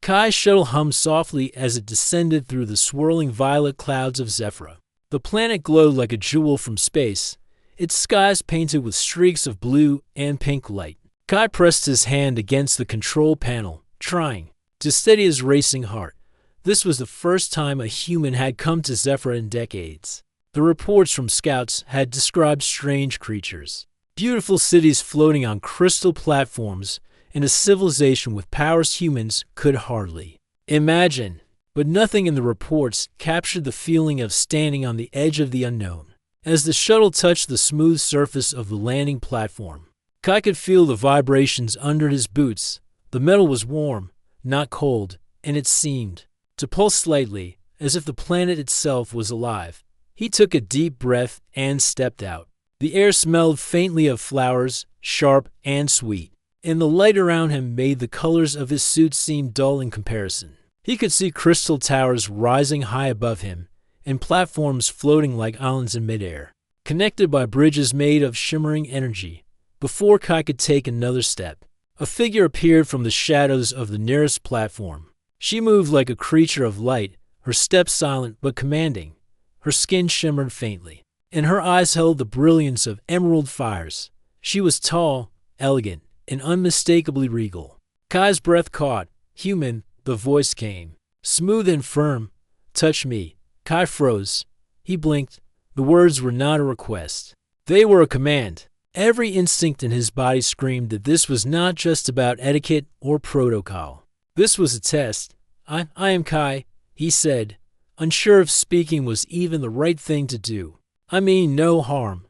Kai's shuttle hummed softly as it descended through the swirling violet clouds of Zephyra. The planet glowed like a jewel from space, its skies painted with streaks of blue and pink light. Kai pressed his hand against the control panel, trying to steady his racing heart. This was the first time a human had come to Zephyra in decades. The reports from scouts had described strange creatures, beautiful cities floating on crystal platforms, and a civilization with powers humans could hardly imagine. But nothing in the reports captured the feeling of standing on the edge of the unknown. As the shuttle touched the smooth surface of the landing platform, Kai could feel the vibrations under his boots. The metal was warm, not cold, and it seemed to pulse slightly, as if the planet itself was alive. He took a deep breath and stepped out. The air smelled faintly of flowers, sharp and sweet, and the light around him made the colors of his suit seem dull in comparison. He could see crystal towers rising high above him, and platforms floating like islands in midair, connected by bridges made of shimmering energy. Before Kai could take another step, a figure appeared from the shadows of the nearest platform. She moved like a creature of light, her steps silent but commanding. Her skin shimmered faintly, and her eyes held the brilliance of emerald fires. She was tall, elegant, and unmistakably regal. Kai's breath caught. Human, the voice came, smooth and firm. Touch me. Kai froze. He blinked. The words were not a request. They were a command. Every instinct in his body screamed that this was not just about etiquette or protocol. This was a test. I am Kai, he said, unsure if speaking was even the right thing to do. I mean no harm.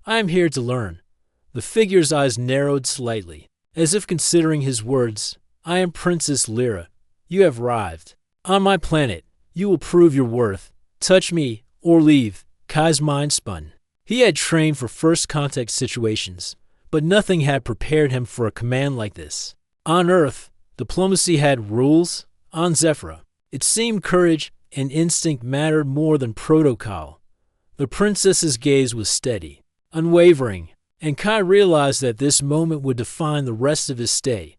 I am here to learn. The figure's eyes narrowed slightly, as if considering his words. I am Princess Lyra. You have arrived. On my planet, you will prove your worth. Touch me, or leave. Kai's mind spun. He had trained for first contact situations, but nothing had prepared him for a command like this. On Earth, diplomacy had rules. On Zephyra, it seemed courage and instinct mattered more than protocol. The princess's gaze was steady, unwavering, and Kai realized that this moment would define the rest of his stay.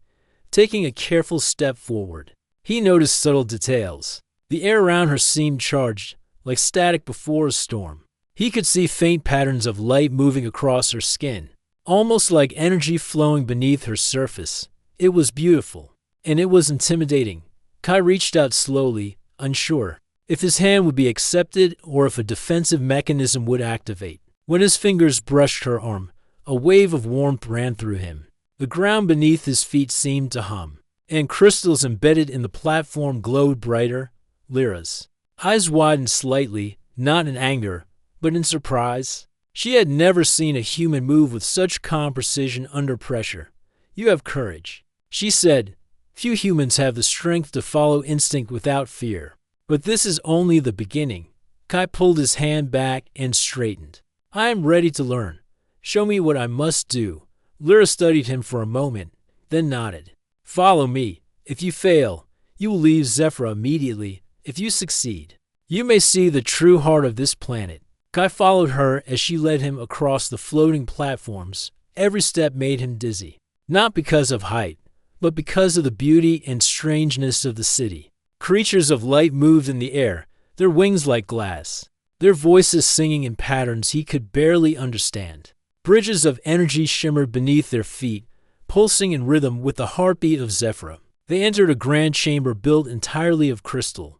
Taking a careful step forward, he noticed subtle details. The air around her seemed charged, like static before a storm. He could see faint patterns of light moving across her skin, almost like energy flowing beneath her surface. It was beautiful, and it was intimidating. Kai reached out slowly, unsure if his hand would be accepted or if a defensive mechanism would activate. When his fingers brushed her arm, a wave of warmth ran through him. The ground beneath his feet seemed to hum, and crystals embedded in the platform glowed brighter. Lyra's eyes widened slightly, not in anger, but in surprise. She had never seen a human move with such calm precision under pressure. You have courage, she said. Few humans have the strength to follow instinct without fear. But this is only the beginning. Kai pulled his hand back and straightened. I am ready to learn. Show me what I must do. Lyra studied him for a moment, then nodded. Follow me. If you fail, you will leave Zephyra immediately. If you succeed, you may see the true heart of this planet. Kai followed her as she led him across the floating platforms. Every step made him dizzy, not because of height, but because of the beauty and strangeness of the city. Creatures of light moved in the air, their wings like glass, their voices singing in patterns he could barely understand. Bridges of energy shimmered beneath their feet, pulsing in rhythm with the heartbeat of Zephyra. They entered a grand chamber built entirely of crystal.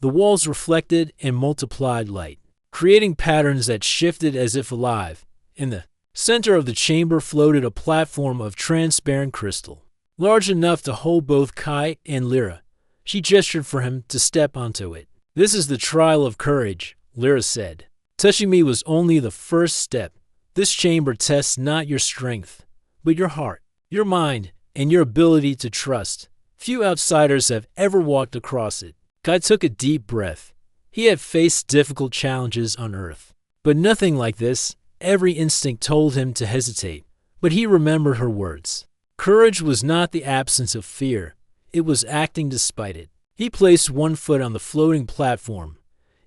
The walls reflected and multiplied light, creating patterns that shifted as if alive. In the center of the chamber floated a platform of transparent crystal, large enough to hold both Kai and Lyra. She gestured for him to step onto it. This is the trial of courage, Lyra said. Touching me was only the first step. This chamber tests not your strength, but your heart, your mind, and your ability to trust. Few outsiders have ever walked across it. Kai took a deep breath. He had faced difficult challenges on Earth, but nothing like this. Every instinct told him to hesitate, but he remembered her words. Courage was not the absence of fear. It was acting despite it. He placed one foot on the floating platform.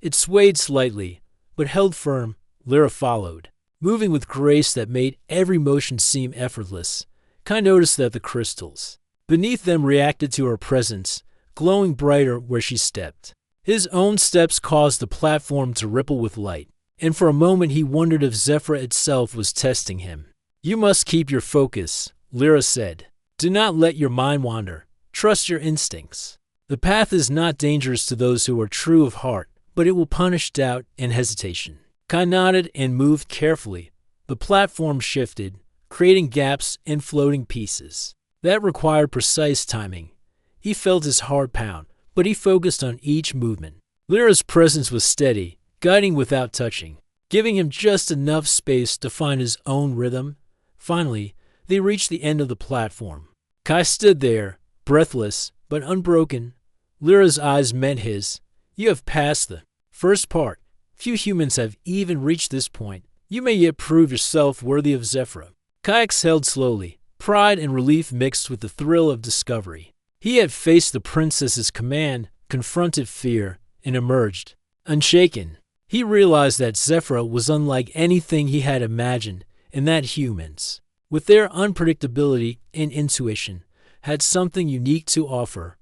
It swayed slightly, but held firm. Lyra followed, moving with grace that made every motion seem effortless. Kai noticed that the crystals beneath them reacted to her presence, glowing brighter where she stepped. His own steps caused the platform to ripple with light, and for a moment he wondered if Zephyr itself was testing him. "You must keep your focus," Lyra said. "Do not let your mind wander. Trust your instincts. The path is not dangerous to those who are true of heart, but it will punish doubt and hesitation." Kai nodded and moved carefully. The platform shifted, creating gaps and floating pieces. That required precise timing. He felt his heart pound, but he focused on each movement. Lyra's presence was steady, guiding without touching, giving him just enough space to find his own rhythm. Finally, they reached the end of the platform. Kai stood there, breathless but unbroken. Lyra's eyes met his. "You have passed the first part. Few humans have even reached this point. You may yet prove yourself worthy of Zephyr." Kai exhaled slowly, pride and relief mixed with the thrill of discovery. He had faced the princess's command, confronted fear, and emerged unshaken. He realized that Zephyr was unlike anything he had imagined, and that humans, with their unpredictability and intuition, had something unique to offer.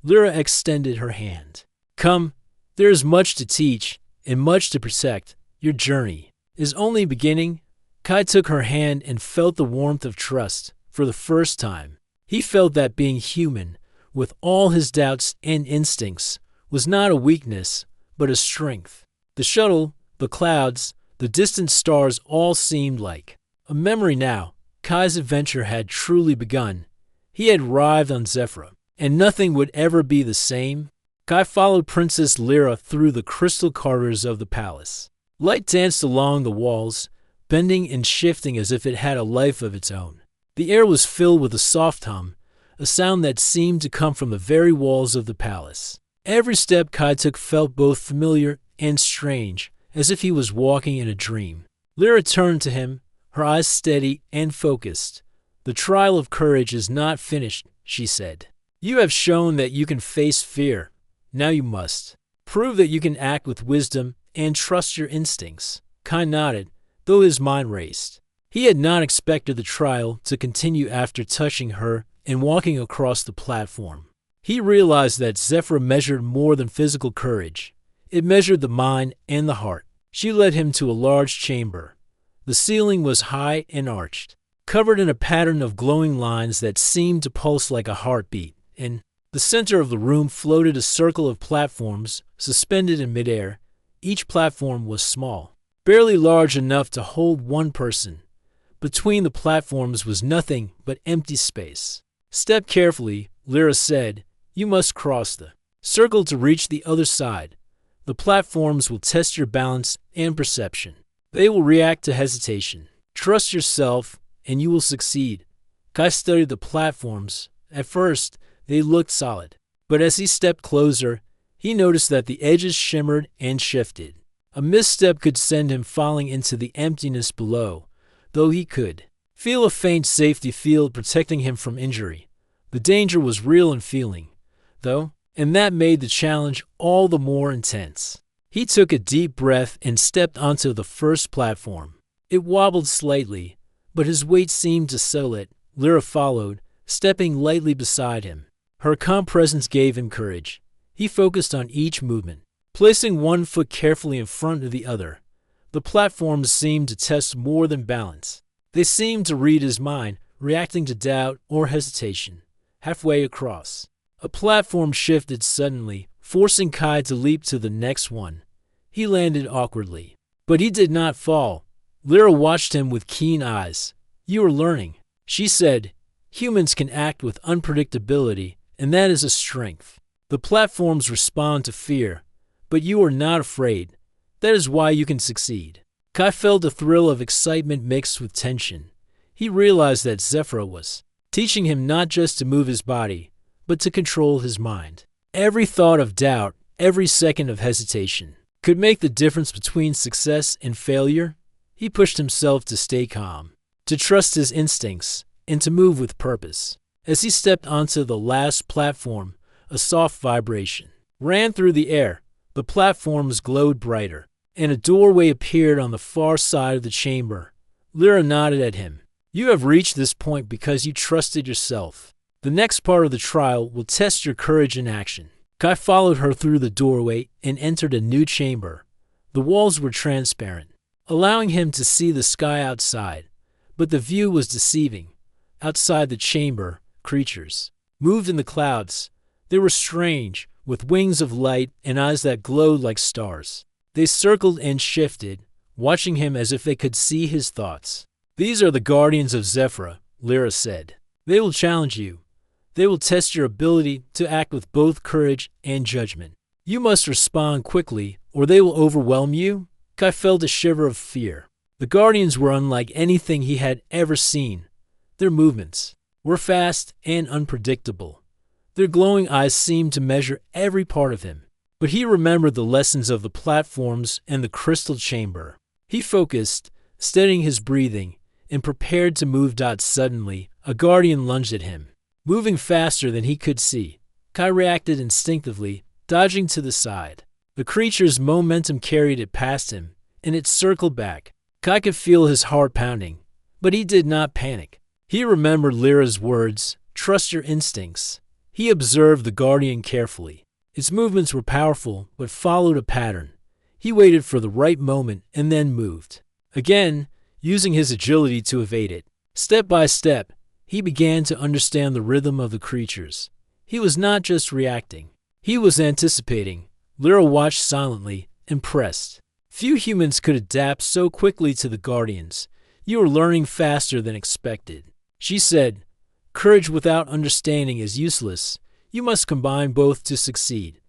Lyra extended her hand. "Come, there is much to teach and much to protect. Your journey is only beginning." Kai took her hand and felt the warmth of trust for the first time. He felt that being human, with all his doubts and instincts, was not a weakness, but a strength. The shuttle, the clouds, the distant stars all seemed like a memory now. Kai's adventure had truly begun. He had arrived on Zephyr, and nothing would ever be the same. Kai followed Princess Lyra through the crystal corridors of the palace. Light danced along the walls, bending and shifting as if it had a life of its own. The air was filled with a soft hum, a sound that seemed to come from the very walls of the palace. Every step Kai took felt both familiar and strange, as if he was walking in a dream. Lyra turned to him, her eyes steady and focused. "The trial of courage is not finished," she said. "You have shown that you can face fear. Now you must prove that you can act with wisdom and trust your instincts." Kai nodded, though his mind raced. He had not expected the trial to continue after touching her and walking across the platform. He realized that Zephyr measured more than physical courage. It measured the mind and the heart. She led him to a large chamber. The ceiling was high and arched, covered in a pattern of glowing lines that seemed to pulse like a heartbeat. In the center of the room floated a circle of platforms, suspended in midair. Each platform was small, barely large enough to hold one person. Between the platforms was nothing but empty space. "Step carefully," Lyra said. "You must cross the circle to reach the other side. The platforms will test your balance and perception. They will react to hesitation. Trust yourself, and you will succeed." Kai studied the platforms. At first, they looked solid, but as he stepped closer, he noticed that the edges shimmered and shifted. A misstep could send him falling into the emptiness below, though he could feel a faint safety field protecting him from injury. The danger was real and feeling, though, and that made the challenge all the more intense. He took a deep breath and stepped onto the first platform. It wobbled slightly, but his weight seemed to settle it. Lyra followed, stepping lightly beside him. Her calm presence gave him courage. He focused on each movement, placing one foot carefully in front of the other. The platforms seemed to test more than balance. They seemed to read his mind, reacting to doubt or hesitation. Halfway across, a platform shifted suddenly, forcing Kai to leap to the next one. He landed awkwardly, but he did not fall. Lyra watched him with keen eyes. "You are learning," she said. "Humans can act with unpredictability, and that is a strength. The platforms respond to fear, but you are not afraid. That is why you can succeed." Kai felt a thrill of excitement mixed with tension. He realized that Zephyr was teaching him not just to move his body, but to control his mind. Every thought of doubt, every second of hesitation, could make the difference between success and failure. He pushed himself to stay calm, to trust his instincts, and to move with purpose. As he stepped onto the last platform, a soft vibration ran through the air. The platforms glowed brighter, and a doorway appeared on the far side of the chamber. Lyra nodded at him. "You have reached this point because you trusted yourself." The next part of the trial will test your courage in action. Kai followed her through the doorway and entered a new chamber. The walls were transparent, allowing him to see the sky outside, but the view was deceiving. Outside the chamber, creatures moved in the clouds. They were strange, with wings of light and eyes that glowed like stars. They circled and shifted, watching him as if they could see his thoughts. "These are the guardians of Zephyra," Lyra said. "They will challenge you. They will test your ability to act with both courage and judgment. You must respond quickly, or they will overwhelm you." Kai felt a shiver of fear. The guardians were unlike anything he had ever seen. Their movements were fast and unpredictable. Their glowing eyes seemed to measure every part of him. But he remembered the lessons of the platforms and the crystal chamber. He focused, steadying his breathing, and prepared to move. Suddenly, a guardian lunged at him. Moving faster than he could see, Kai reacted instinctively, dodging to the side. The creature's momentum carried it past him, and it circled back. Kai could feel his heart pounding, but he did not panic. He remembered Lyra's words, "Trust your instincts." He observed the guardian carefully. Its movements were powerful, but followed a pattern. He waited for the right moment and then moved. Again, using his agility to evade it. Step by step, he began to understand the rhythm of the creatures. He was not just reacting. He was anticipating. Lyra watched silently, impressed. Few humans could adapt so quickly to the guardians. "You are learning faster than expected," she said. "Courage without understanding is useless. You must combine both to succeed."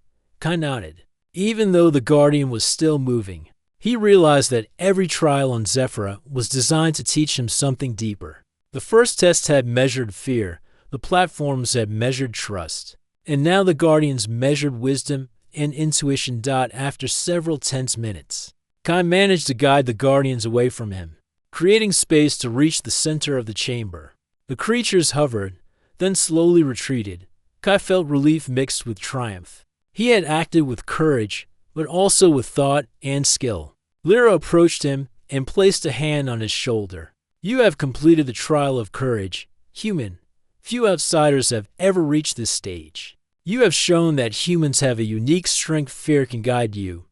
Kai nodded. Even though the guardian was still moving, he realized that every trial on Zephyra was designed to teach him something deeper. The first test had measured fear, the platforms had measured trust, and now the guardians measured wisdom and intuition. After several tense minutes, Kai managed to guide the guardians away from him, creating space to reach the center of the chamber. The creatures hovered, then slowly retreated. Kai felt relief mixed with triumph. He had acted with courage, but also with thought and skill. Lyra approached him and placed a hand on his shoulder. "You have completed the trial of courage, human. Few outsiders have ever reached this stage. You have shown that humans have a unique strength. Fear can guide you,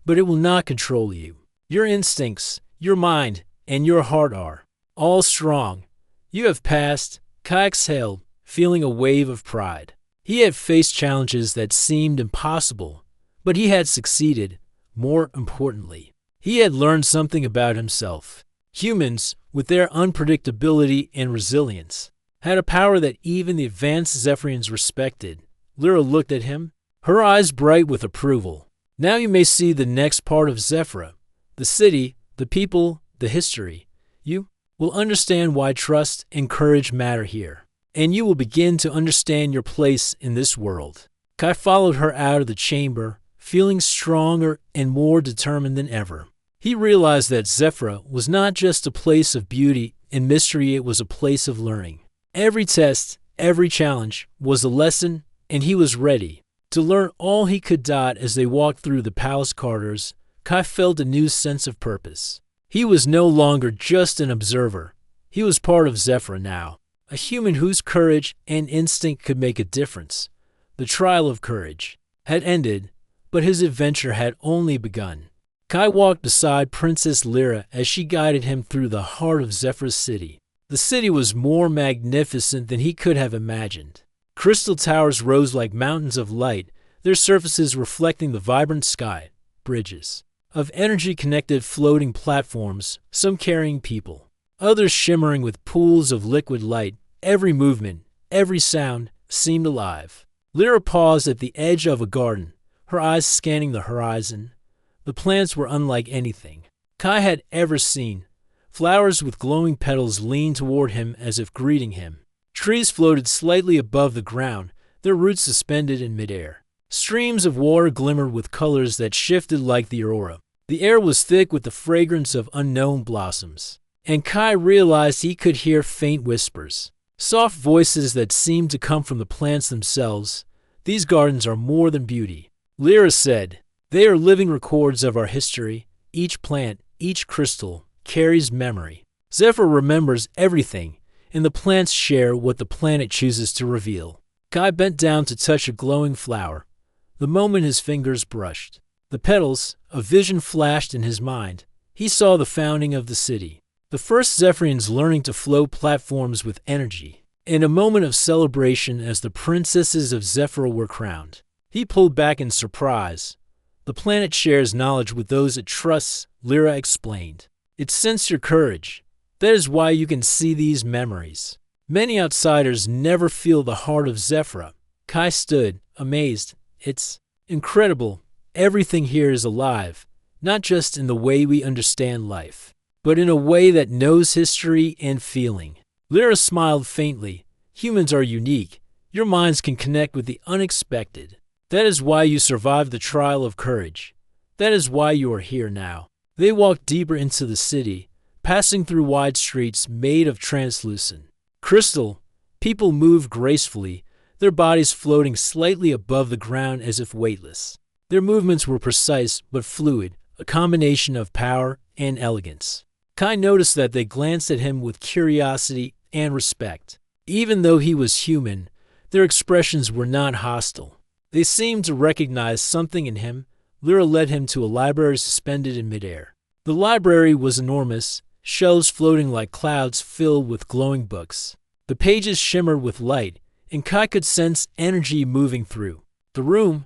but it will not control you. Your instincts, your mind, and your heart are all strong. You have passed." Kai exhaled, feeling a wave of pride. He had faced challenges that seemed impossible, but he had succeeded. More importantly, he had learned something about himself. Humans, with their unpredictability and resilience, had a power that even the advanced Zephyrians respected. Lyra looked at him, her eyes bright with approval. "Now you may see the next part of Zephyra, the city, the people, the history. You will understand why trust and courage matter here, and you will begin to understand your place in this world." Kai followed her out of the chamber, feeling stronger and more determined than ever. He realized that Zephyra was not just a place of beauty and mystery, it was a place of learning. Every test, every challenge was a lesson, and he was ready to learn all he could. As they walked through the palace corridors, Kai felt a new sense of purpose. He was no longer just an observer. He was part of Zephyra now, a human whose courage and instinct could make a difference. The trial of courage had ended, but his adventure had only begun. Kai walked beside Princess Lyra as she guided him through the heart of Zephyra's city. The city was more magnificent than he could have imagined. Crystal towers rose like mountains of light, their surfaces reflecting the vibrant sky. Bridges of energy-connected floating platforms, some carrying people, others shimmering with pools of liquid light. Every movement, every sound seemed alive. Lyra paused at the edge of a garden, her eyes scanning the horizon. The plants were unlike anything Kai had ever seen. Flowers with glowing petals leaned toward him as if greeting him. Trees floated slightly above the ground, their roots suspended in midair. Streams of water glimmered with colors that shifted like the aurora. The air was thick with the fragrance of unknown blossoms, and Kai realized he could hear faint whispers, soft voices that seemed to come from the plants themselves. "These gardens are more than beauty," Lyra said. "They are living records of our history. Each plant, each crystal, carries memory. Zephyr remembers everything, and the plants share what the planet chooses to reveal. Kai bent down to touch a glowing flower. The moment his fingers brushed the petals, a vision flashed in his mind. He saw the founding of the city. The first Zephyrians learning to float platforms with energy. In a moment of celebration as the princesses of Zephyr were crowned. He pulled back in surprise. The planet shares knowledge with those it trusts, Lyra explained. It sensed your courage. That is why you can see these memories. Many outsiders never feel the heart of Zephyr. Kai stood, amazed. It's incredible. Everything here is alive, not just in the way we understand life, but in a way that knows history and feeling. Lyra smiled faintly. Humans are unique. Your minds can connect with the unexpected. That is why you survived the trial of courage. That is why you are here now. They walked deeper into the city, passing through wide streets made of translucent crystal. People moved gracefully, their bodies floating slightly above the ground as if weightless. Their movements were precise but fluid, a combination of power and elegance. Kai noticed that they glanced at him with curiosity and respect. Even though he was human, their expressions were not hostile. They seemed to recognize something in him. Lyra led him to a library suspended in midair. The library was enormous, shelves floating like clouds filled with glowing books. The pages shimmered with light, and Kai could sense energy moving through the room.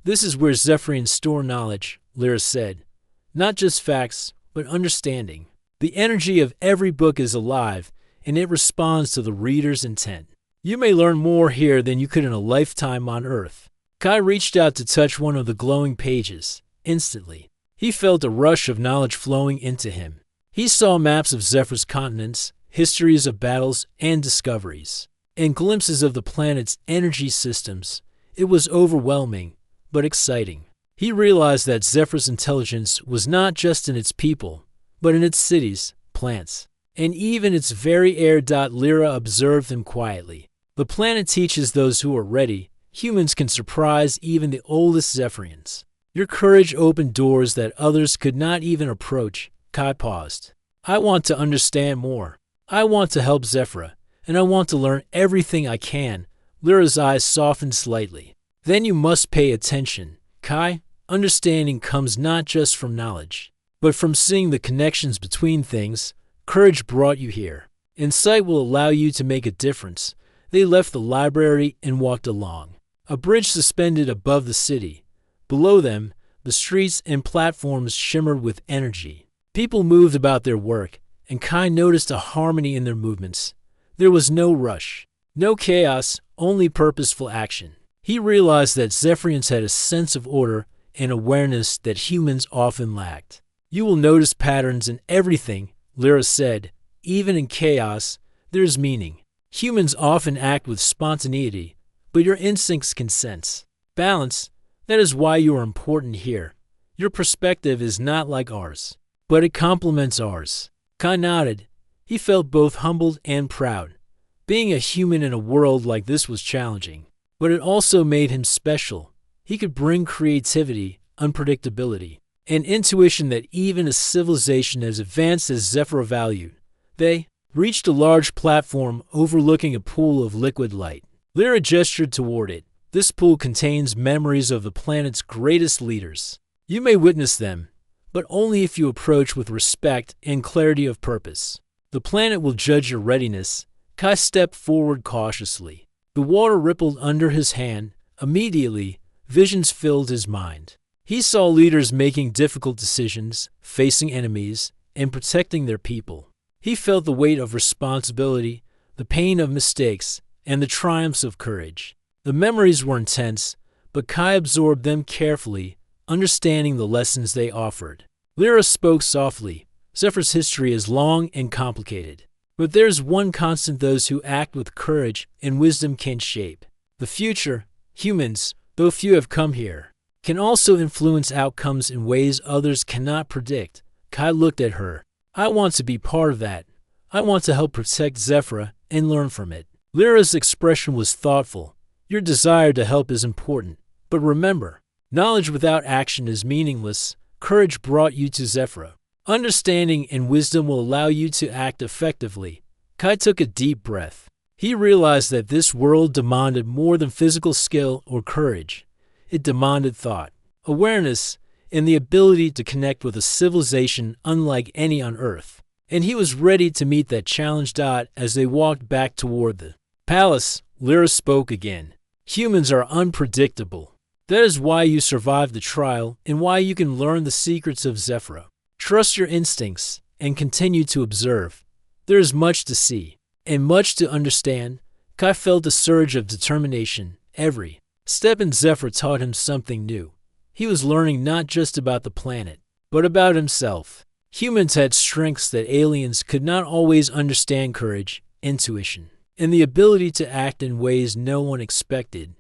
This is where Zephyrians store knowledge, Lyra said. Not just facts, but understanding. The energy of every book is alive, and it responds to the reader's intent. You may learn more here than you could in a lifetime on Earth. Kai reached out to touch one of the glowing pages. Instantly, he felt a rush of knowledge flowing into him. He saw maps of Zephyr's continents, histories of battles and discoveries, and glimpses of the planet's energy systems. It was overwhelming, but exciting. He realized that Zephyr's intelligence was not just in its people, but in its cities, plants, and even its very air. Lyra observed them quietly. The planet teaches those who are ready. Humans can surprise even the oldest Zephyrians. Your courage opened doors that others could not even approach. Kai paused. I want to understand more. I want to help Zephyr, and I want to learn everything I can. Lyra's eyes softened slightly. Then you must pay attention. Kai, understanding comes not just from knowledge, but from seeing the connections between things. Courage brought you here. Insight will allow you to make a difference. They left the library and walked along. A bridge suspended above the city. Below them, the streets and platforms shimmered with energy. People moved about their work, and Kai noticed a harmony in their movements. There was no rush, no chaos, only purposeful action. He realized that Zephyrians had a sense of order and awareness that humans often lacked. You will notice patterns in everything, Lyra said. Even in chaos, there's meaning. Humans often act with spontaneity, but your instincts can sense balance. That is why you are important here. Your perspective is not like ours, but it complements ours. Kai nodded. He felt both humbled and proud. Being a human in a world like this was challenging, but it also made him special. He could bring creativity, unpredictability, and intuition that even a civilization as advanced as Zephyr valued. They reached a large platform overlooking a pool of liquid light. Lyra gestured toward it. This pool contains memories of the planet's greatest leaders. You may witness them, but only if you approach with respect and clarity of purpose. The planet will judge your readiness. Kai stepped forward cautiously. The water rippled under his hand. Immediately, visions filled his mind. He saw leaders making difficult decisions, facing enemies, and protecting their people. He felt the weight of responsibility, the pain of mistakes, and the triumphs of courage. The memories were intense, but Kai absorbed them carefully, understanding the lessons they offered. Lyra spoke softly. Zephyr's history is long and complicated, but there's one constant: those who act with courage and wisdom can shape the future. Humans, though few have come here, can also influence outcomes in ways others cannot predict. Kai looked at her. I want to be part of that. I want to help protect Zephyr and learn from it. Lyra's expression was thoughtful. Your desire to help is important, but remember, knowledge without action is meaningless. Courage brought you to Zephyr. Understanding and wisdom will allow you to act effectively. Kai took a deep breath. He realized that this world demanded more than physical skill or courage. It demanded thought, awareness, and the ability to connect with a civilization unlike any on Earth. And he was ready to meet that challenge. As they walked back toward the palace, Lyra spoke again. Humans are unpredictable. That is why you survived the trial and why you can learn the secrets of Zephyra. Trust your instincts and continue to observe. There is much to see and much to understand. Kai felt a surge of determination. Every step in Zephyr taught him something new. He was learning not just about the planet, but about himself. Humans had strengths that aliens could not always understand: courage, intuition, and the ability to act in ways no one expected.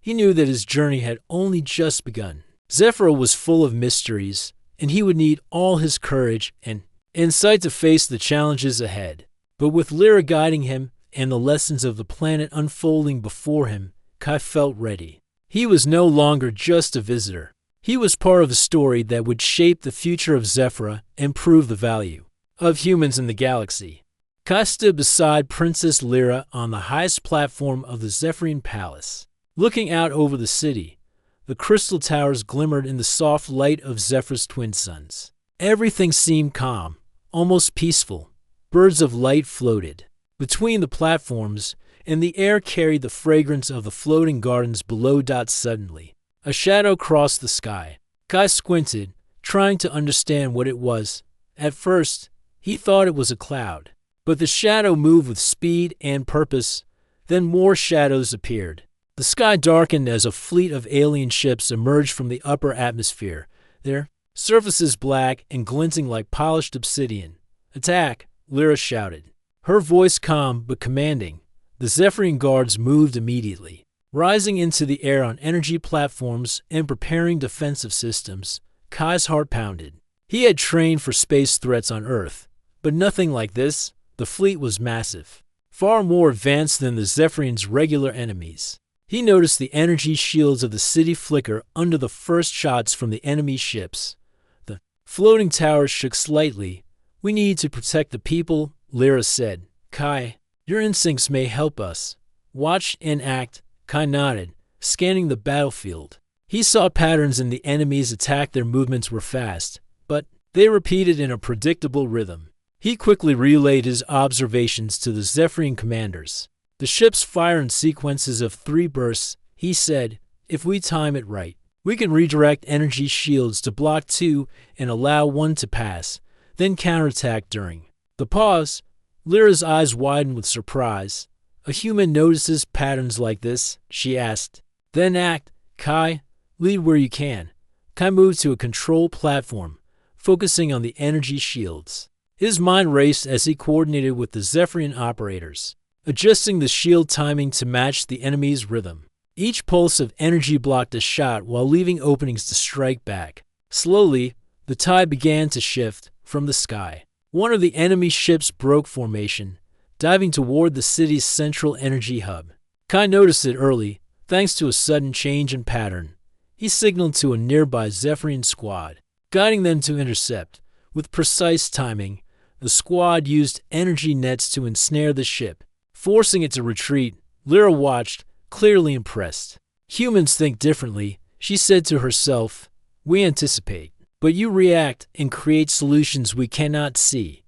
He knew that his journey had only just begun. Zephyr was full of mysteries, and he would need all his courage and insight to face the challenges ahead. But with Lyra guiding him and the lessons of the planet unfolding before him, Kai felt ready. He was no longer just a visitor. He was part of a story that would shape the future of Zephyra and prove the value of humans in the galaxy. Kai stood beside Princess Lyra on the highest platform of the Zephyrian Palace. Looking out over the city, the crystal towers glimmered in the soft light of Zephyr's twin suns. Everything seemed calm, almost peaceful. Birds of light floated between the platforms, and the air carried the fragrance of the floating gardens below. Suddenly, a shadow crossed the sky. Kai squinted, trying to understand what it was. At first, he thought it was a cloud, but the shadow moved with speed and purpose. Then more shadows appeared. The sky darkened as a fleet of alien ships emerged from the upper atmosphere, their surfaces black and glinting like polished obsidian. "Attack!" Lyra shouted, her voice calm but commanding. The Zephyrian guards moved immediately, rising into the air on energy platforms and preparing defensive systems. Kai's heart pounded. He had trained for space threats on Earth, but nothing like this. The fleet was massive, far more advanced than the Zephyrians' regular enemies. He noticed the energy shields of the city flicker under the first shots from the enemy ships. The floating towers shook slightly. "We need to protect the people," Lyra said. "Kai, your instincts may help us. Watch and act." Kai nodded, scanning the battlefield. He saw patterns in the enemy's attack. Their movements were fast, but they repeated in a predictable rhythm. He quickly relayed his observations to the Zephyrian commanders. "The ships fire in sequences of 3 bursts," he said. "If we time it right, we can redirect energy shields to block 2 and allow 1 to pass, then counterattack during the pause." Lyra's eyes widened with surprise. "A human notices patterns like this?" she asked. "Then act, Kai. Lead where you can." Kai moved to a control platform, focusing on the energy shields. His mind raced as he coordinated with the Zephyrian operators, adjusting the shield timing to match the enemy's rhythm. Each pulse of energy blocked a shot while leaving openings to strike back. Slowly, the tide began to shift from the sky. One of the enemy ships broke formation, diving toward the city's central energy hub. Kai noticed it early, thanks to a sudden change in pattern. He signaled to a nearby Zephyrian squad, guiding them to intercept. With precise timing, the squad used energy nets to ensnare the ship, forcing it to retreat. Lyra watched, clearly impressed. "Humans think differently," she said to herself. "We anticipate, but you react and create solutions we cannot see."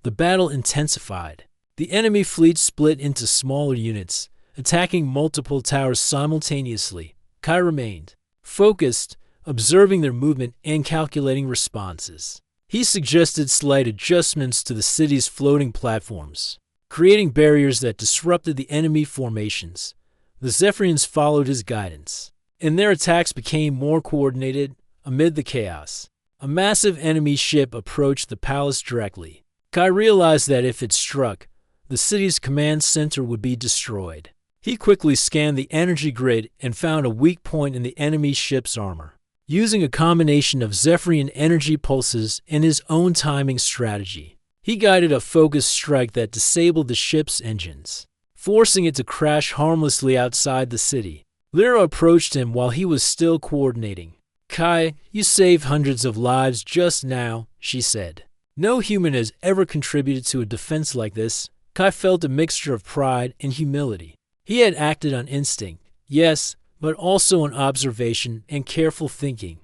The battle intensified. The enemy fleet split into smaller units, attacking multiple towers simultaneously. Kai remained focused, observing their movement and calculating responses. He suggested slight adjustments to the city's floating platforms, creating barriers that disrupted the enemy formations. The Zephyrians followed his guidance, and their attacks became more coordinated amid the chaos. A massive enemy ship approached the palace directly. Kai realized that if it struck, the city's command center would be destroyed. He quickly scanned the energy grid and found a weak point in the enemy ship's armor. Using a combination of Zephyrian energy pulses and his own timing strategy, he guided a focused strike that disabled the ship's engines, forcing it to crash harmlessly outside the city. Lyra approached him while he was still coordinating. "Kai, you saved hundreds of lives just now," she said. "No human has ever contributed to a defense like this." Kai felt a mixture of pride and humility. He had acted on instinct, yes, but also on observation and careful thinking.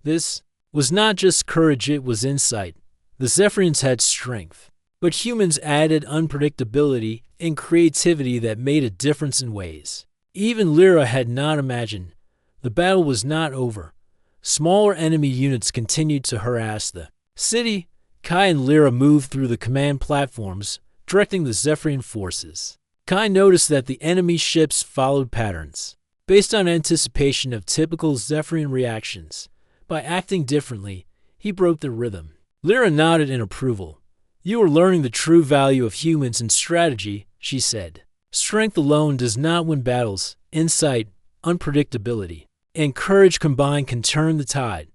This was not just courage, it was insight. The Zephyrians had strength, but humans added unpredictability and creativity that made a difference in ways even Lyra had not imagined. The battle was not over. Smaller enemy units continued to harass the city. Kai and Lyra moved through the command platforms, directing the Zephyrian forces. Kai noticed that the enemy ships followed patterns, based on anticipation of typical Zephyrian reactions. By acting differently, he broke the rhythm. Lyra nodded in approval. "You are learning the true value of humans in strategy," she said. "Strength alone does not win battles. Insight, unpredictability, and courage combined can turn the tide."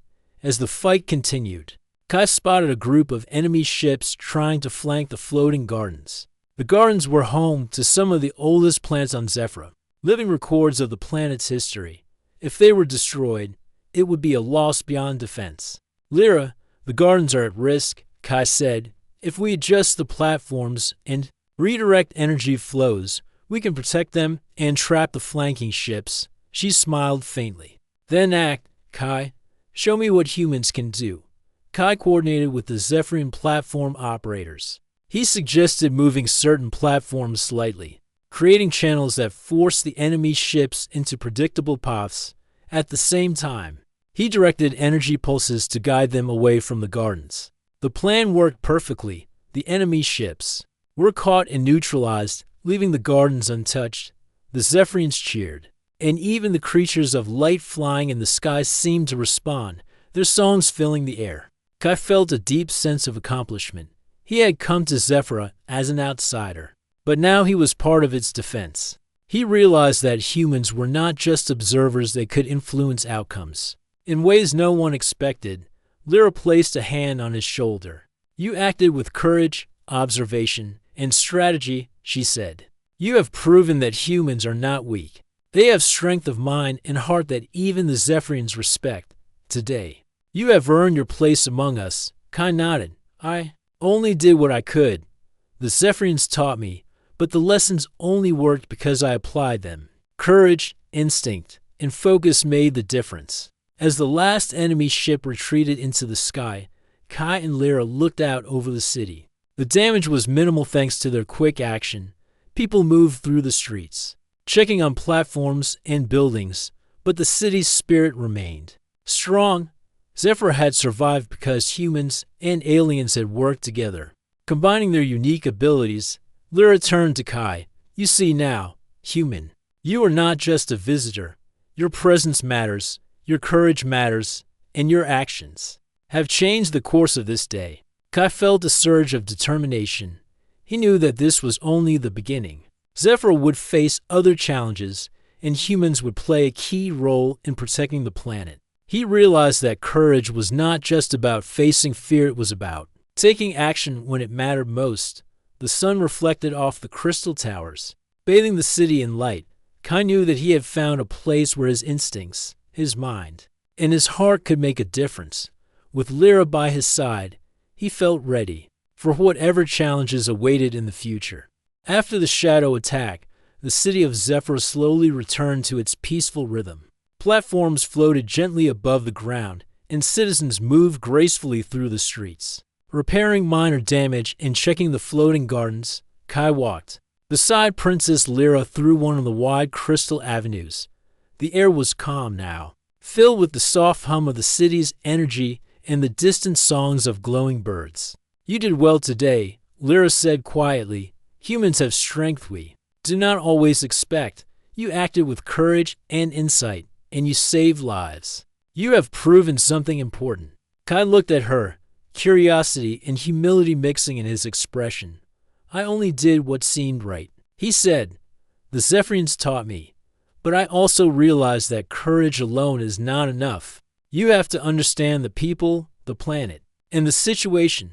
As the fight continued, Kai spotted a group of enemy ships trying to flank the floating gardens. The gardens were home to some of the oldest plants on Zephyr, living records of the planet's history. If they were destroyed, it would be a loss beyond defense. "Lyra, the gardens are at risk," Kai said. "If we adjust the platforms and redirect energy flows, we can protect them and trap the flanking ships." She smiled faintly. "Then act, Kai. Show me what humans can do." Kai coordinated with the Zephyrian platform operators. He suggested moving certain platforms slightly, creating channels that forced the enemy ships into predictable paths. At the same time, he directed energy pulses to guide them away from the gardens. The plan worked perfectly. The enemy ships were caught and neutralized, leaving the gardens untouched. The Zephyrians cheered, and even the creatures of light flying in the sky seemed to respond, their songs filling the air. Kai felt a deep sense of accomplishment. He had come to Zephyr as an outsider, but now he was part of its defense. He realized that humans were not just observers, they could influence outcomes. In ways no one expected, Lyra placed a hand on his shoulder. "You acted with courage, observation, and strategy," she said. "You have proven that humans are not weak. They have strength of mind and heart that even the Zephyrians respect. Today, you have earned your place among us." Kai nodded. "I only did what I could. The Zephyrians taught me, but the lessons only worked because I applied them. Courage, instinct, and focus made the difference." As the last enemy ship retreated into the sky, Kai and Lyra looked out over the city. The damage was minimal thanks to their quick action. People moved through the streets, checking on platforms and buildings, but the city's spirit remained strong. Zephyr had survived because humans and aliens had worked together, combining their unique abilities. Lyra turned to Kai. "You see now, human, you are not just a visitor. Your presence matters, your courage matters, and your actions have changed the course of this day." Kai felt a surge of determination. He knew that this was only the beginning. Zephyr would face other challenges, and humans would play a key role in protecting the planet. He realized that courage was not just about facing fear, it was about taking action when it mattered most. The sun reflected off the crystal towers, bathing the city in light. Kai knew that he had found a place where his instincts, his mind, and his heart could make a difference. With Lyra by his side, he felt ready for whatever challenges awaited in the future. After the shadow attack, the city of Zephyr slowly returned to its peaceful rhythm. Platforms floated gently above the ground, and citizens moved gracefully through the streets, repairing minor damage and checking the floating gardens. Kai walked beside Princess Lyra through one of the wide crystal avenues. The air was calm now, filled with the soft hum of the city's energy and the distant songs of glowing birds. "You did well today," Lyra said quietly. "Humans have strength we do not always expect. You acted with courage and insight, and you saved lives. You have proven something important." Kai looked at her, curiosity and humility mixing in his expression. "I only did what seemed right," he said. "The Zephyrians taught me, but I also realized that courage alone is not enough. You have to understand the people, the planet, and the situation.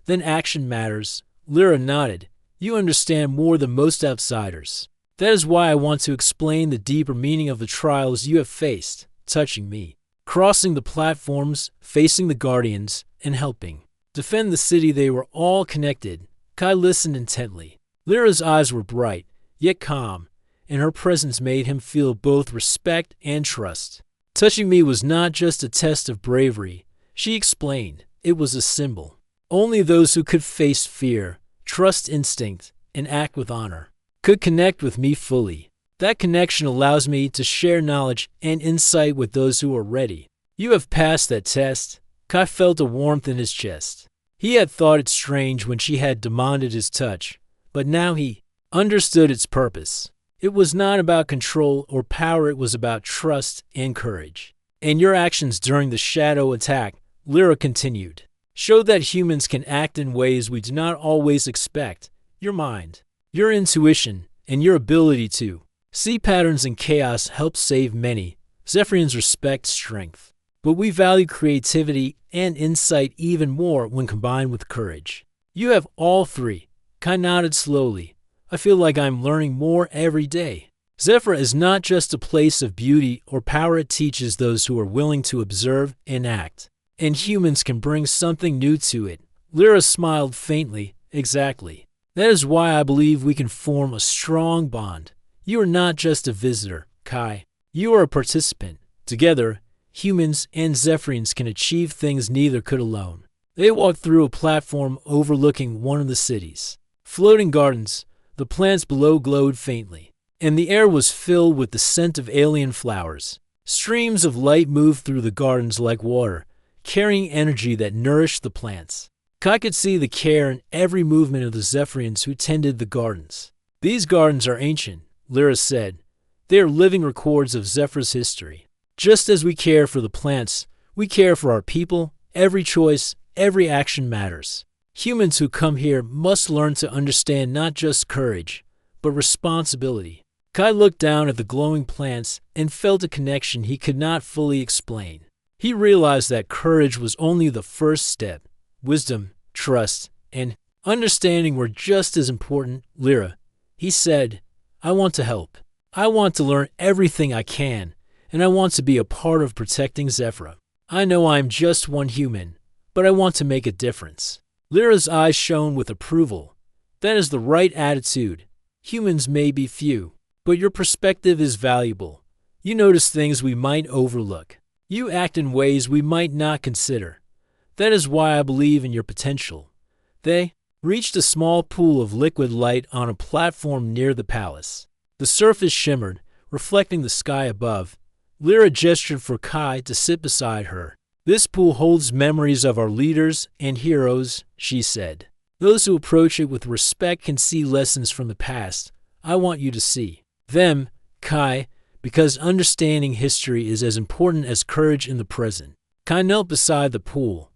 Then action matters." Lyra nodded. "You understand more than most outsiders. That is why I want to explain the deeper meaning of the trials you have faced, touching me, crossing the platforms, facing the Guardians, and helping defend the city." They were all connected. Kai listened intently. Lyra's eyes were bright, yet calm, and her presence made him feel both respect and trust. Touching me was not just a test of bravery, she explained. It was a symbol. Only those who could face fear, trust instinct, and act with honor could connect with me fully. That connection allows me to share knowledge and insight with those who are ready. You have passed that test. Kai felt a warmth in his chest. He had thought it strange when she had demanded his touch, but now he understood its purpose. It was not about control or power, it was about trust and courage. And your actions during the shadow attack, Lyra continued, showed that humans can act in ways we do not always expect. Your mind, your intuition, and your ability to see patterns in chaos help save many. Zephyrians respect strength, but we value creativity and insight even more when combined with courage. You have all three. Kai nodded slowly. I feel like I'm learning more every day. Zephyr is not just a place of beauty or power, it teaches those who are willing to observe and act. And humans can bring something new to it. Lyra smiled faintly. Exactly. That is why I believe we can form a strong bond. You are not just a visitor, Kai. You are a participant. Together, humans and Zephyrians can achieve things neither could alone. They walked through a platform overlooking one of the cities. Floating gardens, the plants below glowed faintly, and the air was filled with the scent of alien flowers. Streams of light moved through the gardens like water, carrying energy that nourished the plants. Kai could see the care in every movement of the Zephyrians who tended the gardens. These gardens are ancient, Lyra said. They are living records of Zephyr's history. Just as we care for the plants, we care for our people. Every choice, every action matters. Humans who come here must learn to understand not just courage, but responsibility. Kai looked down at the glowing plants and felt a connection he could not fully explain. He realized that courage was only the first step. Wisdom, trust, and understanding were just as important. Lyra, he said, I want to help. I want to learn everything I can, and I want to be a part of protecting Zephyr. I know I am just one human, but I want to make a difference. Lyra's eyes shone with approval. That is the right attitude. Humans may be few, but your perspective is valuable. You notice things we might overlook. You act in ways we might not consider. That is why I believe in your potential. They reached a small pool of liquid light on a platform near the palace. The surface shimmered, reflecting the sky above. Lyra gestured for Kai to sit beside her. This pool holds memories of our leaders and heroes, she said. Those who approach it with respect can see lessons from the past. I want you to see them, Kai, because understanding history is as important as courage in the present. Kai knelt beside the pool.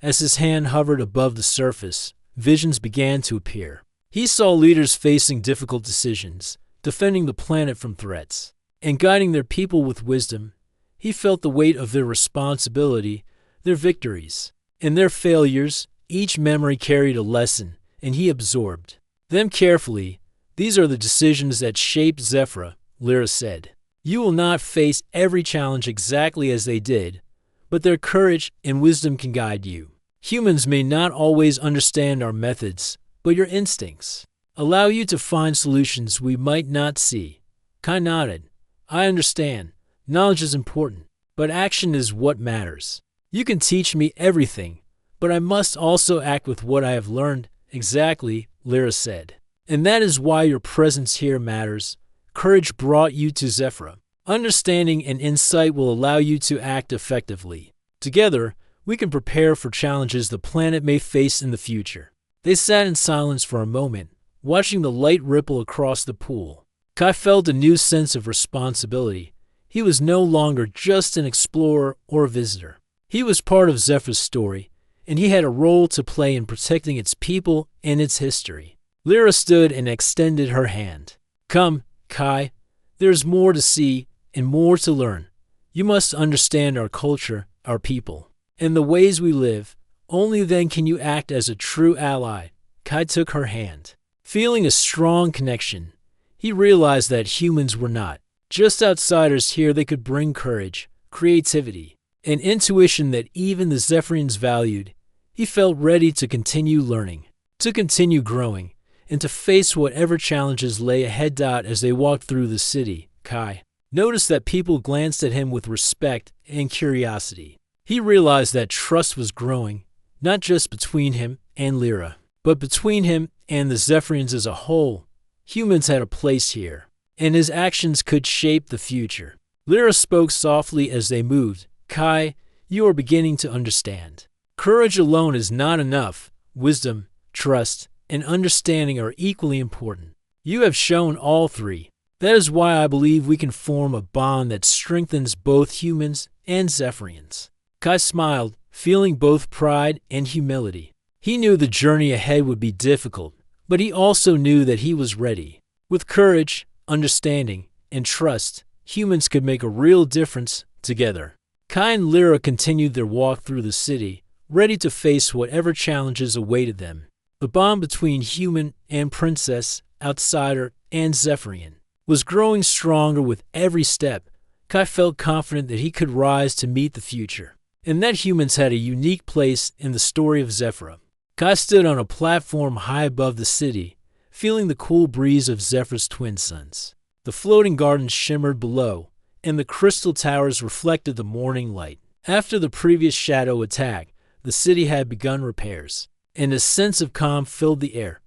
As his hand hovered above the surface, visions began to appear. He saw leaders facing difficult decisions, defending the planet from threats, and guiding their people with wisdom. He felt the weight of their responsibility, their victories, and their failures. Each memory carried a lesson, and he absorbed them carefully. These are the decisions that shaped Zephyr, Lyra said. You will not face every challenge exactly as they did, but their courage and wisdom can guide you. Humans may not always understand our methods, but your instincts allow you to find solutions we might not see. Kai nodded. I understand. Knowledge is important, but action is what matters. You can teach me everything, but I must also act with what I have learned. Exactly, Lyra said. And that is why your presence here matters. Courage brought you to Zephyr. Understanding and insight will allow you to act effectively. Together, we can prepare for challenges the planet may face in the future. They sat in silence for a moment, watching the light ripple across the pool. Kai felt a new sense of responsibility. He was no longer just an explorer or a visitor. He was part of Zephyr's story, and he had a role to play in protecting its people and its history. Lyra stood and extended her hand. Come, Kai. There is more to see and more to learn. You must understand our culture, our people, and the ways we live. Only then can you act as a true ally. Kai took her hand. Feeling a strong connection, he realized that humans were not just outsiders here. They could bring courage, creativity, and intuition that even the Zephyrians valued. He felt ready to continue learning, to continue growing, and to face whatever challenges lay ahead. As they walked through the city, Kai noticed that people glanced at him with respect and curiosity. He realized that trust was growing, not just between him and Lyra, but between him and the Zephyrians as a whole. Humans had a place here, and his actions could shape the future. Lyra spoke softly as they moved. Kai, you are beginning to understand. Courage alone is not enough. Wisdom, trust, and understanding are equally important. You have shown all three. That is why I believe we can form a bond that strengthens both humans and Zephyrians. Kai smiled, feeling both pride and humility. He knew the journey ahead would be difficult, but he also knew that he was ready. With courage, understanding, and trust, humans could make a real difference together. Kai and Lyra continued their walk through the city, ready to face whatever challenges awaited them. The bond between human and princess, outsider, and Zephyrian was growing stronger with every step. Kai felt confident that he could rise to meet the future, and that humans had a unique place in the story of Zephyra. Kai stood on a platform high above the city, feeling the cool breeze of Zephyra's twin suns. The floating gardens shimmered below, and the crystal towers reflected the morning light. After the previous shadow attack, the city had begun repairs, and a sense of calm filled the air.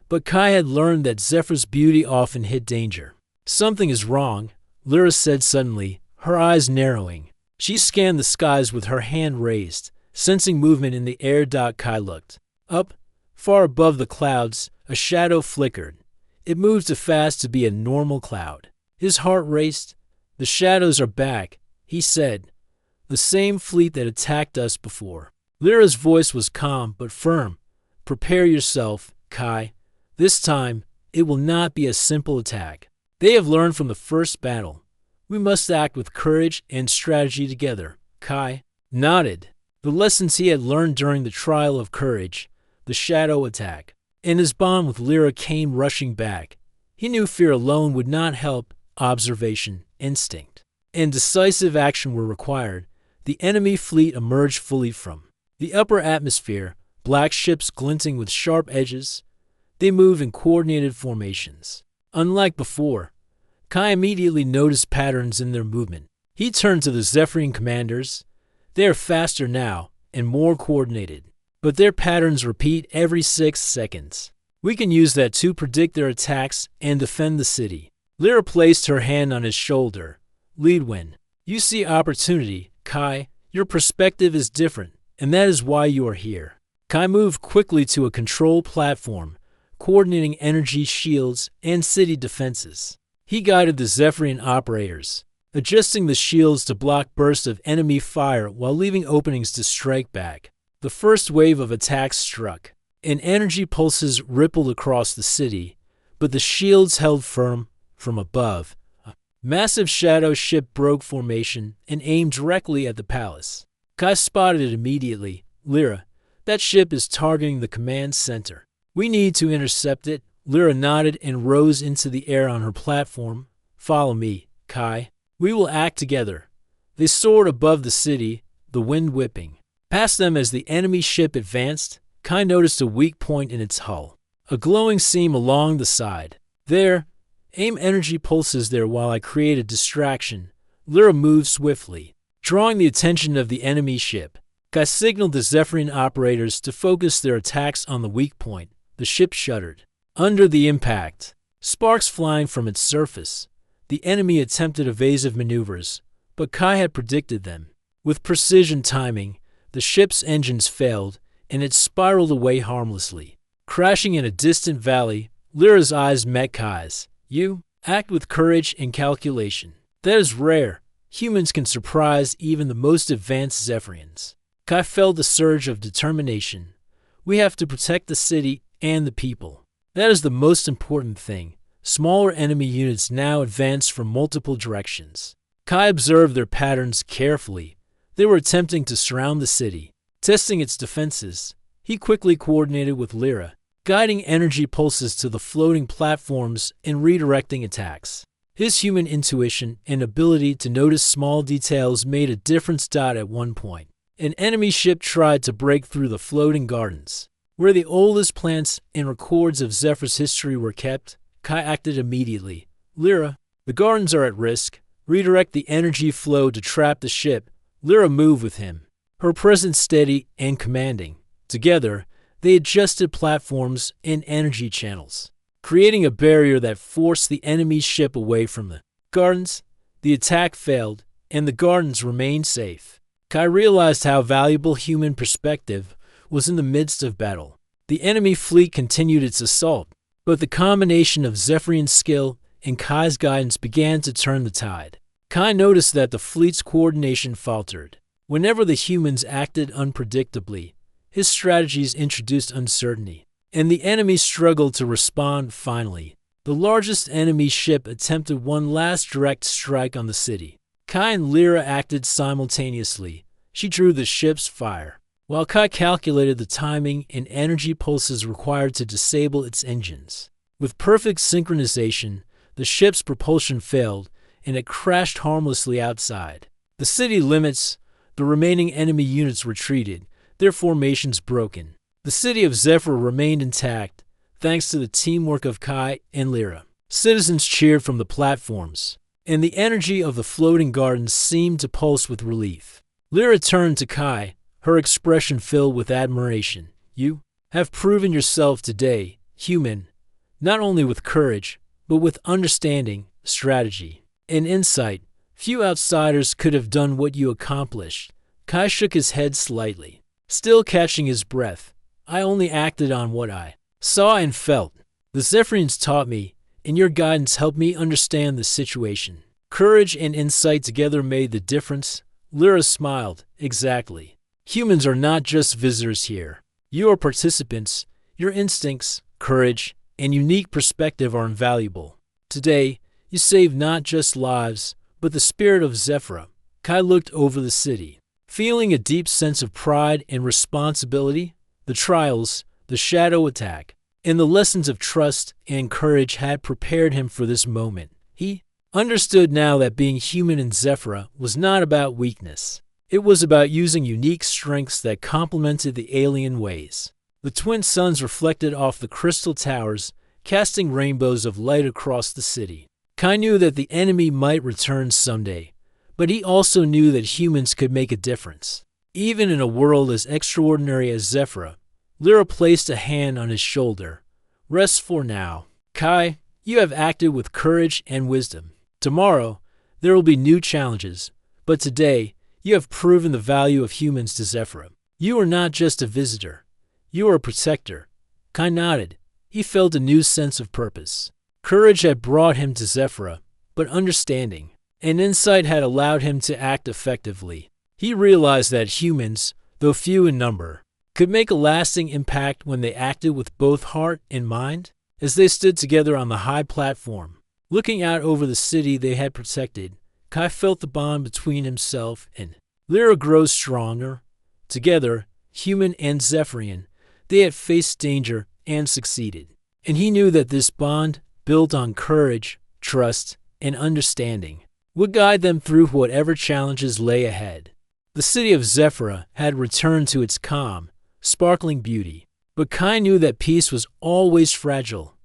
But Kai had learned that Zephyr's beauty often hid danger. Something is wrong, Lyra said suddenly, her eyes narrowing. She scanned the skies with her hand raised, sensing movement in the air. Kai looked. Up, far above the clouds, a shadow flickered. It moved too fast to be a normal cloud. His heart raced. The shadows are back, he said. The same fleet that attacked us before. Lyra's voice was calm but firm. Prepare yourself, Kai. This time, it will not be a simple attack. They have learned from the first battle. We must act with courage and strategy together. Kai nodded. The lessons he had learned during the trial of courage, the shadow attack, and his bond with Lyra came rushing back. He knew fear alone would not help. Observation, instinct, and decisive action were required. The enemy fleet emerged fully from the upper atmosphere, black ships glinting with sharp edges. They moved in coordinated formations. Unlike before, Kai immediately noticed patterns in their movement. He turned to the Zephyrian commanders. They are faster now and more coordinated, but their patterns repeat every 6 seconds. We can use that to predict their attacks and defend the city. Lyra placed her hand on his shoulder. Lead when you see opportunity, Kai. Your perspective is different, and that is why you are here. Kai moved quickly to a control platform, coordinating energy shields and city defenses. He guided the Zephyrian operators, adjusting the shields to block bursts of enemy fire while leaving openings to strike back. The first wave of attacks struck, and energy pulses rippled across the city, but the shields held firm. From above, a massive shadow ship broke formation and aimed directly at the palace. Kai spotted it immediately. Lyra, that ship is targeting the command center. We need to intercept it. Lyra nodded and rose into the air on her platform. Follow me, Kai. We will act together. They soared above the city, the wind whipping past them as the enemy ship advanced. Kai noticed a weak point in its hull, a glowing seam along the side. There, aim energy pulses there while I create a distraction. Lyra moved swiftly, drawing the attention of the enemy ship. Kai signaled the Zephyrian operators to focus their attacks on the weak point. The ship shuddered under the impact, sparks flying from its surface. The enemy attempted evasive maneuvers, but Kai had predicted them. With precision timing, the ship's engines failed, and it spiraled away harmlessly. Crashing in a distant valley, Lyra's eyes met Kai's. You act with courage and calculation. That is rare. Humans can surprise even the most advanced Zephyrians. Kai felt a surge of determination. We have to protect the city and the people. That is the most important thing. Smaller enemy units now advance from multiple directions. Kai observed their patterns carefully. They were attempting to surround the city, testing its defenses. He quickly coordinated with Lyra, guiding energy pulses to the floating platforms and redirecting attacks. His human intuition and ability to notice small details made a difference. At one point, an enemy ship tried to break through the floating gardens. Where the oldest plants and records of Zephyr's history were kept, Kai acted immediately. Lyra, the gardens are at risk. Redirect the energy flow to trap the ship. Lyra moved with him, her presence steady and commanding. Together, they adjusted platforms and energy channels, creating a barrier that forced the enemy ship away from the gardens. The attack failed, and the gardens remained safe. Kai realized how valuable human perspective was in the midst of battle. The enemy fleet continued its assault, but the combination of Zephyrian skill and Kai's guidance began to turn the tide. Kai noticed that the fleet's coordination faltered. Whenever the humans acted unpredictably, his strategies introduced uncertainty, and the enemy struggled to respond. Finally, the largest enemy ship attempted one last direct strike on the city. Kai and Lyra acted simultaneously. She drew the ship's fire, while Kai calculated the timing and energy pulses required to disable its engines. With perfect synchronization, the ship's propulsion failed, and it crashed harmlessly outside the city limits. The remaining enemy units retreated, their formations broken. The city of Zephyr remained intact, thanks to the teamwork of Kai and Lyra. Citizens cheered from the platforms, and the energy of the floating gardens seemed to pulse with relief. Lyra turned to Kai, her expression filled with admiration. You have proven yourself today, human, not only with courage, but with understanding, strategy, and insight. Few outsiders could have done what you accomplished. Kai shook his head slightly, still catching his breath. I only acted on what I saw and felt. The Zephyrians taught me, and your guidance helped me understand the situation. Courage and insight together made the difference. Lyra smiled. Exactly. Humans are not just visitors here. You are participants. Your instincts, courage, and unique perspective are invaluable. Today, you saved not just lives, but the spirit of Zephyr. Kai looked over the city, feeling a deep sense of pride and responsibility. The trials, the shadow attack, and the lessons of trust and courage had prepared him for this moment. He understood now that being human in Zephyr was not about weakness. It was about using unique strengths that complemented the alien ways. The twin suns reflected off the crystal towers, casting rainbows of light across the city. Kai knew that the enemy might return someday, but he also knew that humans could make a difference. Even in a world as extraordinary as Zephyr, Lyra placed a hand on his shoulder. Rest for now. Kai, you have acted with courage and wisdom. Tomorrow, there will be new challenges, but today, you have proven the value of humans to Zephyr. You are not just a visitor. You are a protector. Kai nodded. He felt a new sense of purpose. Courage had brought him to Zephyr, but understanding and insight had allowed him to act effectively. He realized that humans, though few in number, could make a lasting impact when they acted with both heart and mind. As they stood together on the high platform, looking out over the city they had protected, Kai felt the bond between himself and Lyra grow stronger. Together, human and Zephyrian, they had faced danger and succeeded. And he knew that this bond, built on courage, trust, and understanding, would guide them through whatever challenges lay ahead. The city of Zephyr had returned to its calm, sparkling beauty, but Kai knew that peace was always fragile.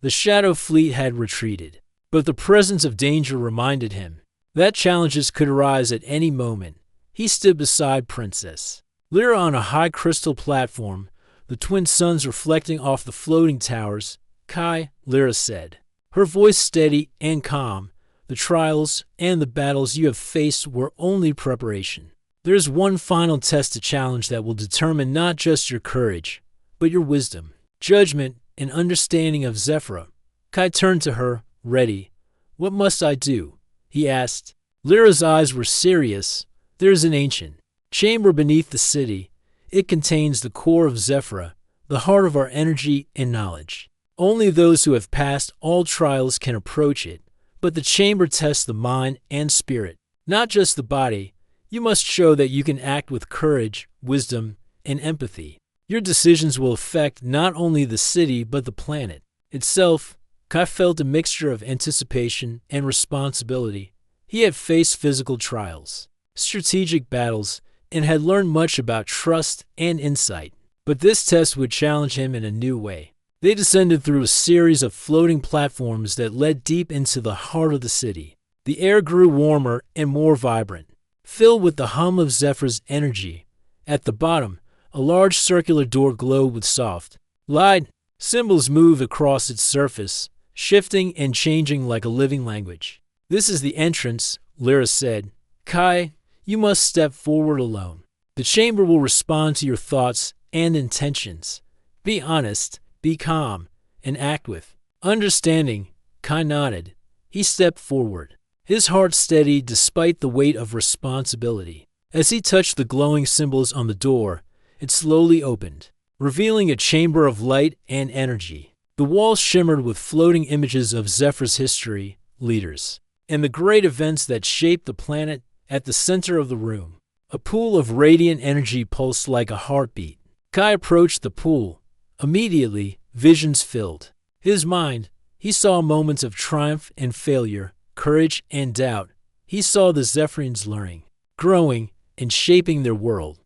The Shadow Fleet had retreated, but the presence of danger reminded him that challenges could arise at any moment. He stood beside Princess Lyra on a high crystal platform, the twin suns reflecting off the floating towers. Kai, Lyra said, her voice steady and calm, the trials and the battles you have faced were only preparation. There is one final test to challenge that will determine not just your courage, but your wisdom, judgment, and understanding of Zephyr. Kai turned to her, ready. What must I do? He asked. Lyra's eyes were serious. There is an ancient chamber beneath the city. It contains the core of Zephyr, the heart of our energy and knowledge. Only those who have passed all trials can approach it, but the chamber tests the mind and spirit, not just the body. You must show that you can act with courage, wisdom, and empathy. Your decisions will affect not only the city but the planet itself. Kai felt a mixture of anticipation and responsibility. He had faced physical trials, strategic battles, and had learned much about trust and insight. But this test would challenge him in a new way. They descended through a series of floating platforms that led deep into the heart of the city. The air grew warmer and more vibrant, filled with the hum of Zephyr's energy. At the bottom, a large circular door glowed with soft, light. Symbols moved across its surface, shifting and changing like a living language. "This is the entrance," Lyra said. "Kai, you must step forward alone. The chamber will respond to your thoughts and intentions. Be honest, be calm, and act with understanding." Kai nodded. He stepped forward, his heart steady despite the weight of responsibility. As he touched the glowing symbols on the door, it slowly opened, revealing a chamber of light and energy. The walls shimmered with floating images of Zephyr's history, leaders, and the great events that shaped the planet. At the center of the room, a pool of radiant energy pulsed like a heartbeat. Kai approached the pool. Immediately, visions filled his mind. He saw moments of triumph and failure, courage and doubt. He saw the Zephyrians learning, growing, and shaping their world.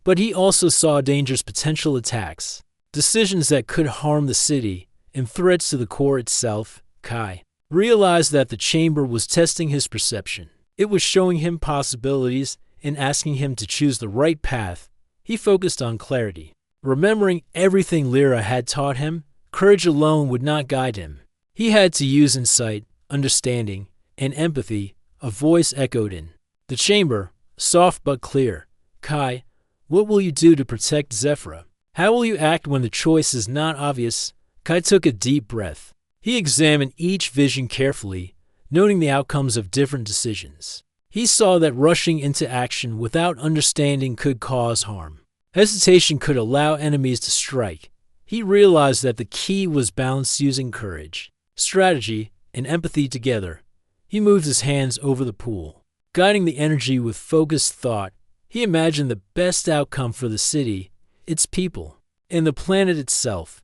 But he also saw dangers, potential attacks, decisions that could harm the city, and threats to the core itself. Kai realized that the chamber was testing his perception. It was showing him possibilities and asking him to choose the right path. He focused on clarity, remembering everything Lyra had taught him. Courage alone would not guide him. He had to use insight, understanding, and empathy. A voice echoed in the chamber, soft but clear. "Kai, what will you do to protect Zephyr? How will you act when the choice is not obvious?" Kai took a deep breath. He examined each vision carefully, noting the outcomes of different decisions. He saw that rushing into action without understanding could cause harm. Hesitation could allow enemies to strike. He realized that the key was balance, using courage, strategy, and empathy together. He moved his hands over the pool, guiding the energy with focused thought. He imagined the best outcome for the city, its people, and the planet itself.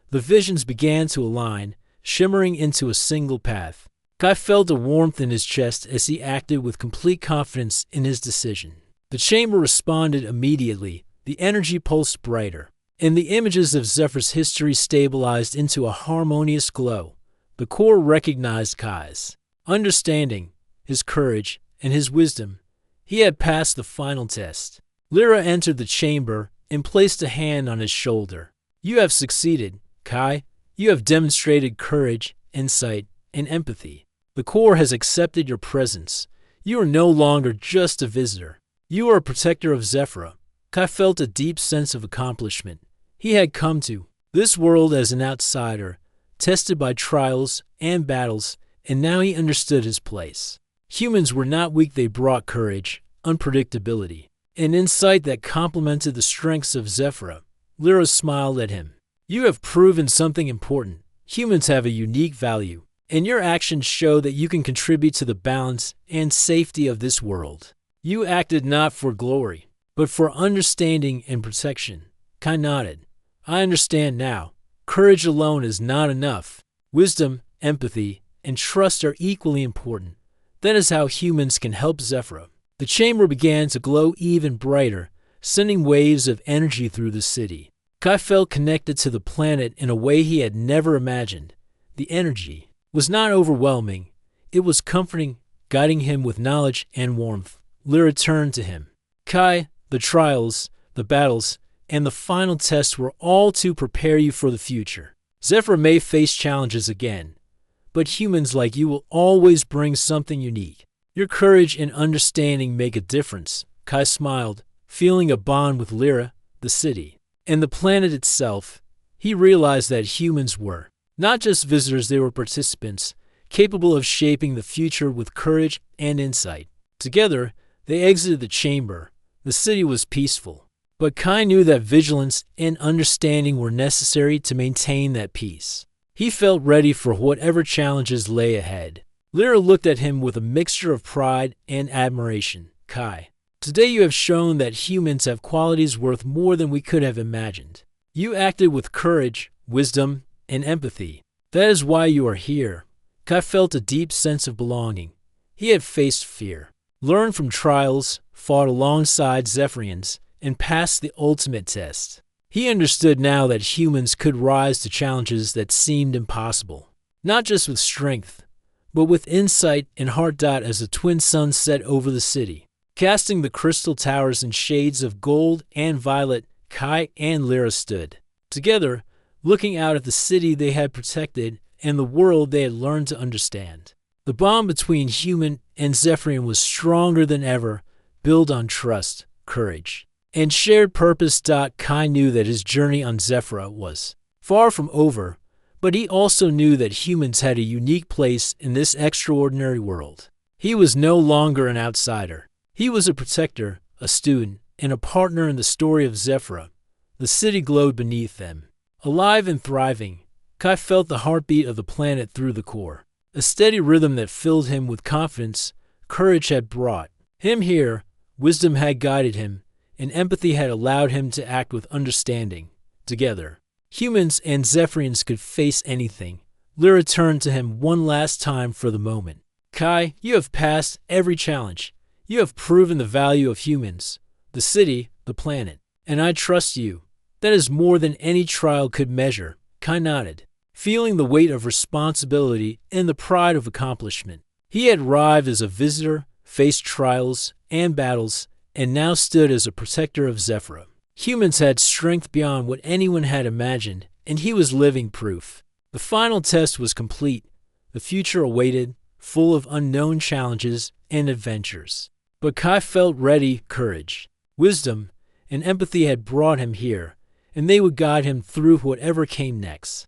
The visions began to align, shimmering into a single path. Kai felt a warmth in his chest as he acted with complete confidence in his decision. The chamber responded immediately. The energy pulsed brighter, and the images of Zephyr's history stabilized into a harmonious glow. The core recognized Kai's understanding, his courage, and his wisdom. He had passed the final test. Lyra entered the chamber and placed a hand on his shoulder. "You have succeeded, Kai. You have demonstrated courage, insight, and empathy. The core has accepted your presence. You are no longer just a visitor. You are a protector of Zephyr." Kai felt a deep sense of accomplishment. He had come to this world as an outsider, tested by trials and battles, and now he understood his place. Humans were not weak. They brought courage, unpredictability, and insight that complemented the strengths of Zephyr. Lyra smiled at him. "You have proven something important. Humans have a unique value, and your actions show that you can contribute to the balance and safety of this world. You acted not for glory, but for understanding and protection." Kai nodded. "I understand now. Courage alone is not enough. Wisdom, empathy, and trust are equally important. That is how humans can help Zephyr." The chamber began to glow even brighter, sending waves of energy through the city. Kai felt connected to the planet in a way he had never imagined. The energy was not overwhelming. It was comforting, guiding him with knowledge and warmth. Lyra turned to him. "Kai, the trials, the battles, and the final test were all to prepare you for the future. Zephyr may face challenges again, but humans like you will always bring something unique. Your courage and understanding make a difference." Kai smiled, feeling a bond with Lyra, the city, and the planet itself. He realized that humans were not just visitors, they were participants, capable of shaping the future with courage and insight. Together, they exited the chamber. The city was peaceful, but Kai knew that vigilance and understanding were necessary to maintain that peace. He felt ready for whatever challenges lay ahead. Lyra looked at him with a mixture of pride and admiration. "Kai, today you have shown that humans have qualities worth more than we could have imagined. You acted with courage, wisdom, and empathy. That is why you are here." Kai felt a deep sense of belonging. He had faced fear, learned from trials, fought alongside Zephyrians, and passed the ultimate test. He understood now that humans could rise to challenges that seemed impossible, not just with strength, but with insight and heart. As the twin suns set over the city, casting the crystal towers in shades of gold and violet, Kai and Lyra stood together, looking out at the city they had protected and the world they had learned to understand. The bond between human and Zephyrian was stronger than ever, built on trust, courage, and shared purpose. Kai knew that his journey on Zephyra was far from over, but he also knew that humans had a unique place in this extraordinary world. He was no longer an outsider. He was a protector, a student, and a partner in the story of Zephyra. The city glowed beneath them. Alive and thriving, Kai felt the heartbeat of the planet through the core, a steady rhythm that filled him with confidence. Courage had brought him here, wisdom had guided him, and empathy had allowed him to act with understanding. Together, humans and Zephyrians could face anything. Lyra turned to him one last time for the moment. Kai, you have passed every challenge. You have proven the value of humans, the city, the planet, and I trust you. That is more than any trial could measure. Kai nodded, feeling the weight of responsibility and the pride of accomplishment. He had arrived as a visitor, faced trials and battles, and now stood as a protector of Zephyra. Humans had strength beyond what anyone had imagined, and he was living proof. The final test was complete. The future awaited, full of unknown challenges and adventures. But Kai felt ready. Courage, wisdom, and empathy had brought him here, and they would guide him through whatever came next.